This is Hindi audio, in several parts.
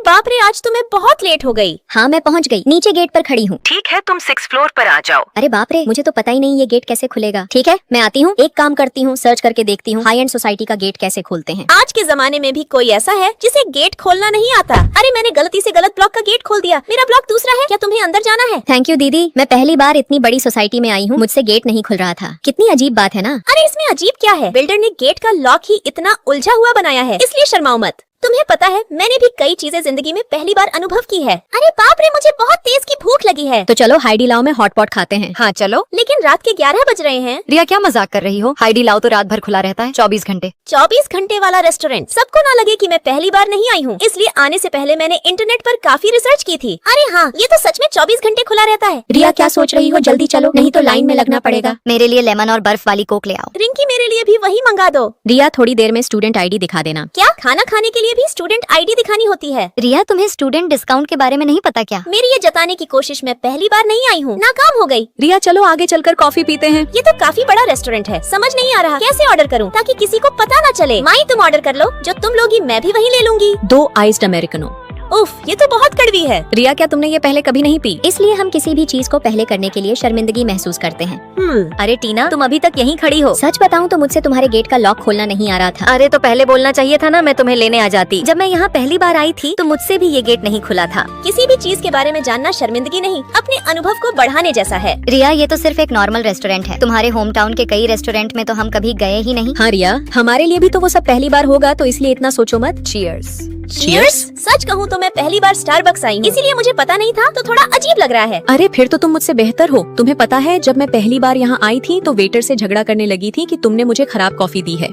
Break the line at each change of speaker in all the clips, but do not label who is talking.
बाप रे, आज तो मैं बहुत लेट हो गई।
हाँ मैं पहुँच गई, नीचे गेट पर खड़ी हूँ।
ठीक है, तुम 6th फ्लोर पर आ जाओ।
अरे बाप रे, मुझे तो पता ही नहीं ये गेट कैसे खुलेगा। ठीक है मैं आती हूँ, एक काम करती हूँ, सर्च करके देखती हूँ हाई एंड सोसाइटी का गेट कैसे खोलते हैं।
आज के जमाने में भी कोई ऐसा है जिसे गेट खोलना नहीं आता? अरे मैंने गलती से गलत ब्लॉक का गेट खोल दिया। मेरा ब्लॉक दूसरा है, क्या तुम्हें अंदर जाना है?
थैंक यू दीदी, मैं पहली बार इतनी बड़ी सोसाइटी में आई हूँ, मुझसे गेट नहीं खुल रहा था। कितनी अजीब बात है ना।
अरे इसमें अजीब क्या है, बिल्डर ने गेट का लॉक ही इतना उलझा हुआ बनाया है, इसलिए शर्माओ मत। तुम्हें पता है मैंने भी कई चीजें जिंदगी में पहली बार अनुभव की है। अरे बाप रे, मुझे बहुत तेज की भूख लगी है।
तो चलो हाइडी लाओ में हॉटपॉट खाते हैं।
हाँ चलो।
लेकिन रात के 11 बज रहे हैं।
रिया क्या मजाक कर रही हो? हाइडी लाओ तो रात भर खुला रहता है, 24 घंटे।
24 घंटे वाला रेस्टोरेंट, सबको ना लगे कि मैं पहली बार नहीं आई हूँ, इसलिए आने से पहले मैंने इंटरनेट पर काफी रिसर्च की थी। अरे हाँ, ये तो सच में 24 घंटे खुला रहता है।
रिया क्या सोच रही हो, जल्दी चलो नहीं तो लाइन में लगना पड़ेगा। मेरे लिए लेमन और बर्फ वाली कोक ले आओ।
रिंकी मेरे लिए भी वही मंगा दो।
रिया थोड़ी देर में स्टूडेंट आईडी दिखा देना।
क्या खाना खाने के लिए भी स्टूडेंट आईडी दिखानी होती है?
रिया तुम्हें स्टूडेंट डिस्काउंट के बारे में नहीं पता क्या?
मेरी ये जताने की कोशिश मैं पहली बार नहीं आई हूँ, नाकाम हो गई।
रिया चलो आगे चलकर कॉफी पीते हैं।
ये तो काफी बड़ा रेस्टोरेंट है, समझ नहीं आ रहा कैसे ऑर्डर करूँ ताकि किसी को पता न चले। माई तुम ऑर्डर कर लो, जो तुम लोगी मैं भी वही ले लूंगी।
2 आइस्ड अमेरिकनो।
उफ, ये तो बहुत कड़वी है।
रिया क्या तुमने ये पहले कभी नहीं पी?
इसलिए हम किसी भी चीज को पहले करने के लिए शर्मिंदगी महसूस करते हैं।
अरे टीना, तुम अभी तक यहीं खड़ी हो।
सच बताऊं तो मुझसे तुम्हारे गेट का लॉक खोलना नहीं आ रहा था।
अरे तो पहले बोलना चाहिए था ना, मैं तुम्हें लेने आ जाती। जब मैं यहाँ पहली बार आई थी तो मुझसे भी ये गेट नहीं खुला था।
किसी भी चीज के बारे में जानना शर्मिंदगी नहीं, अपने अनुभव को बढ़ाने जैसा है।
रिया ये तो सिर्फ एक नॉर्मल रेस्टोरेंट है, तुम्हारे होम टाउन के कई रेस्टोरेंट में तो हम कभी गए ही नहीं।
हाँ रिया, हमारे लिए भी तो वो सब पहली बार होगा, तो इसलिए इतना सोचो मत। चीयर्स।
Cheers? सच कहूँ तो मैं पहली बार स्टारबक्स आई हूँ, इसीलिए मुझे पता नहीं था, तो थोड़ा अजीब लग रहा है।
अरे फिर तो तुम मुझसे बेहतर हो। तुम्हें पता है जब मैं पहली बार यहाँ आई थी तो वेटर से झगड़ा करने लगी थी कि तुमने मुझे खराब कॉफी दी है।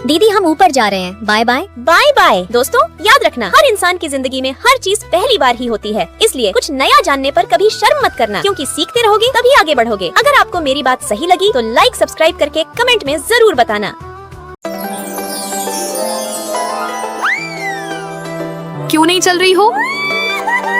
दीदी हम ऊपर जा रहे हैं, बाय बाय।
Bye bye. दोस्तों याद रखना, हर इंसान की जिंदगी में हर चीज पहली बार ही होती है, इसलिए कुछ नया जानने पर कभी शर्म मत करना, क्योंकि सीखते रहोगे तभी आगे बढ़ोगे। अगर आपको मेरी बात सही लगी तो लाइक सब्सक्राइब करके कमेंट में जरूर बताना।
क्यों नहीं चल रही हो?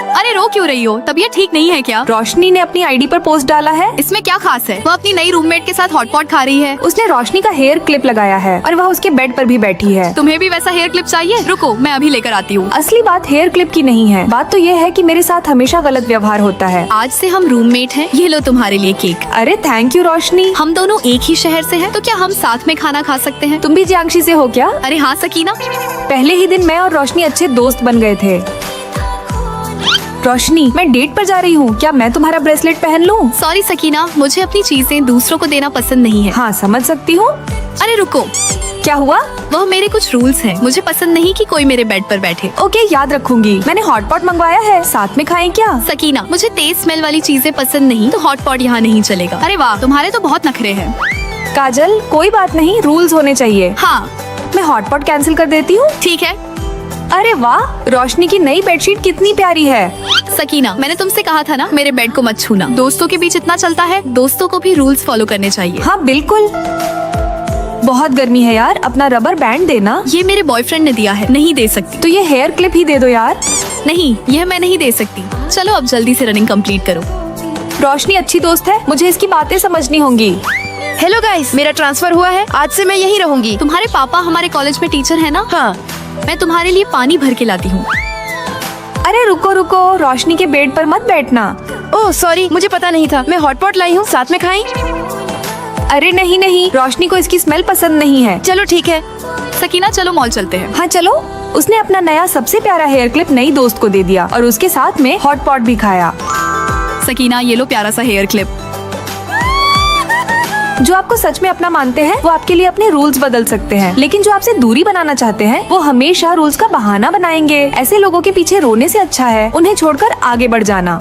अरे रो क्यों रही हो? तबीयत ठीक नहीं है क्या?
रोशनी ने अपनी आईडी पर पोस्ट डाला है।
इसमें क्या खास है? वो अपनी नई रूममेट के साथ हॉटपॉट खा रही है।
उसने रोशनी का हेयर क्लिप लगाया है और वह उसके बेड पर भी बैठी है।
तुम्हें भी वैसा हेयर क्लिप चाहिए? रुको मैं अभी लेकर आती हूँ।
असली बात हेयर क्लिप की नहीं है, बात तो ये है कि मेरे साथ हमेशा गलत व्यवहार होता है।
आज से हम रूममेट हैं। ये लो तुम्हारे लिए केक।
अरे थैंक यू रोशनी।
हम दोनों एक ही शहर से हैं, तो क्या हम साथ में खाना खा सकते हैं?
तुम भी जियांशी से हो क्या?
अरे हाँ सकीना।
पहले ही दिन मैं और रोशनी अच्छे दोस्त बन गए थे। रोशनी मैं डेट पर जा रही हूँ, क्या मैं तुम्हारा ब्रेसलेट पहन लूँ?
सॉरी सकीना, मुझे अपनी चीजें दूसरों को देना पसंद नहीं है।
हाँ समझ सकती हूँ।
अरे रुको,
क्या हुआ?
वह मेरे कुछ रूल्स हैं। मुझे पसंद नहीं कि कोई मेरे बेड पर बैठे।
ओके याद रखूंगी। मैंने हॉटपॉट मंगवाया है, साथ में खाएं क्या?
सकीना मुझे तेज स्मेल वाली चीजें पसंद नहीं, तो हॉटपॉट यहाँ नहीं चलेगा। अरे वाह, तुम्हारे तो बहुत नखरे हैं।
काजल कोई बात नहीं, रूल्स होने चाहिए।
हाँ
मैं हॉटपॉट कैंसिल कर देती हूँ।
ठीक है।
अरे वाह, रोशनी की नई बेडशीट कितनी प्यारी है।
सकीना मैंने तुमसे कहा था ना मेरे बेड को मत छूना। दोस्तों के बीच इतना चलता है, दोस्तों को भी रूल्स फॉलो करने चाहिए।
हाँ बिल्कुल। बहुत गर्मी है यार, अपना रबर बैंड देना।
ये मेरे बॉयफ्रेंड ने दिया है, नहीं दे सकती।
तो ये हेयर क्लिप ही दे दो यार।
नहीं, यह मैं नहीं दे सकती। चलो अब जल्दी से रनिंग कंप्लीट करो।
रोशनी अच्छी दोस्त है, मुझे इसकी बातें समझनी होंगी।
हेलो गाइस, मेरा ट्रांसफर हुआ है, आज से मैं यहीं रहूंगी।
तुम्हारे पापा हमारे कॉलेज में टीचर है ना?
हाँ।
मैं तुम्हारे लिए पानी भर के लाती हूँ।
अरे रुको रुको, रोशनी के बेड पर मत बैठना।
ओह सॉरी, मुझे पता नहीं था। मैं हॉटपॉट लाई हूँ, साथ में खाएं?
अरे नहीं नहीं, रोशनी को इसकी स्मेल पसंद नहीं है।
चलो ठीक है।
सकीना चलो मॉल चलते हैं।
हाँ चलो। उसने अपना नया सबसे प्यारा हेयर क्लिप नई दोस्त को दे दिया और उसके साथ में हॉटपॉट भी खाया।
सकीना ये लो प्यारा सा हेयर क्लिप।
जो आपको सच में अपना मानते हैं वो आपके लिए अपने रूल्स बदल सकते हैं, लेकिन जो आपसे दूरी बनाना चाहते हैं वो हमेशा रूल्स का बहाना बनाएंगे। ऐसे लोगों के पीछे रोने से अच्छा है उन्हें छोड़कर आगे बढ़ जाना।